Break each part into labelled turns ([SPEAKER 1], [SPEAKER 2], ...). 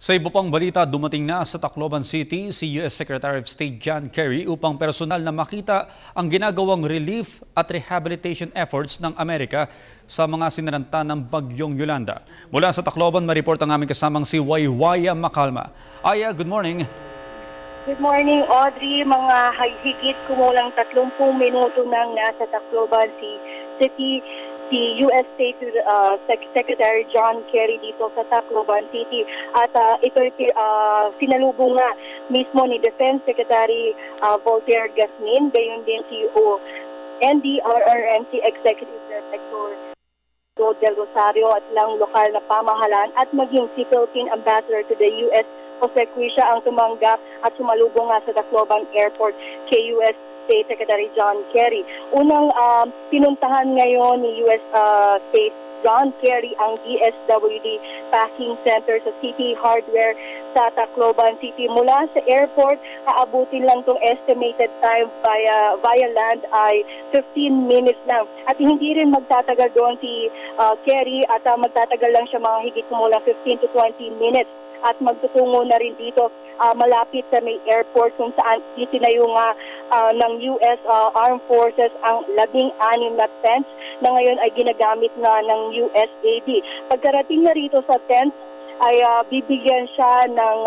[SPEAKER 1] Sa iba pang balita, dumating na sa Tacloban City si U.S. Secretary of State John Kerry upang personal na makita ang ginagawang relief at rehabilitation efforts ng Amerika sa mga sinaranta ng Bagyong Yolanda. Mula sa Tacloban, ma-report ang aming kasamang si Waywaya Macalma. Aya, good morning.
[SPEAKER 2] Good morning, Audrey. Mga higit kumulang 30 minuto nang nasa Tacloban City si U.S. State Secretary John Kerry dito sa Tacloban City. At ito sinalubong nga mismo ni Defense Secretary Voltaire Gasmin, gayon din si NDRRMC Executive Director Del Rosario at lang lokal na pamahalaan at maging si Philippine Ambassador to the U.S. Jose Cuisia ang tumanggap at sumalubong nga sa Tacloban Airport kay U.S. State Secretary John Kerry. Unang pinuntahan ngayon ni U.S. State John Kerry ang DSWD Packing Center sa City Hardware sa Tacloban City. Mula sa airport, aabutin lang itong estimated time via land ay 15 minutes lang. At hindi rin magtatagal doon si Kerry at magtatagal lang siya mga higit kumulang 15 to 20 minutes. At magtutungo na rin dito malapit sa may airport kung saan itinayo nga ng U.S. Armed Forces ang 16 na tents na ngayon ay ginagamit na ng USAD. Pagkarating na rito sa tents ay bibigyan siya ng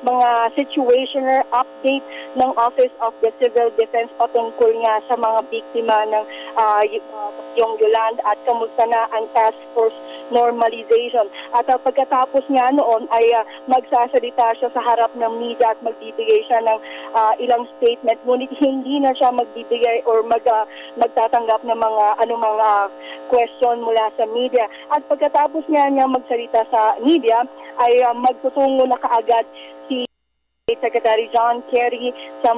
[SPEAKER 2] mga situational update ng Office of the Civil Defense patungkol nga sa mga biktima ng yung Yolanda at kamusta na ang task force normalization. At pagkatapos nga noon ay magsasalita siya sa harap ng media at magbibigay siya ng ilang statement. Ngunit hindi na siya magbibigay or magtatanggap ng mga anumang question mula sa media. At pagkatapos nga niya magsalita sa media ay magtutungo na kaagad si Secretary John Kerry sa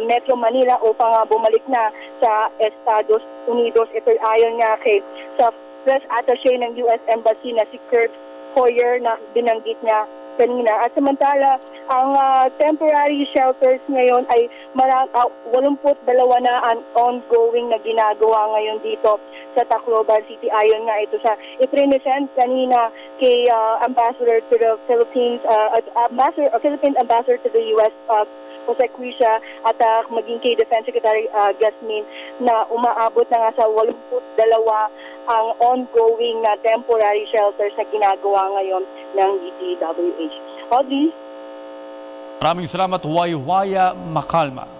[SPEAKER 2] Metro Manila upang bumalik na sa Estados Unidos. Ito ayon nga kay sa press attaché ng U.S. Embassy na si Kurt Hoyer na binanggit niya kanina. At samantala, ang temporary shelters ngayon ay 82 na ang ongoing na ginagawa ngayon dito sa Tacloban City. Ayon nga ito sa ipresent kanina kay Ambassador to the Philippines, Philippine Ambassador to the U.S. Jose Cuisia at maging kay Defense Secretary Gasmin na umaabot na nga sa 82 ang ongoing na temporary shelters na ginagawa ngayon ng DPWH. Audrey?
[SPEAKER 1] Maraming salamat, Waywaya Macalma.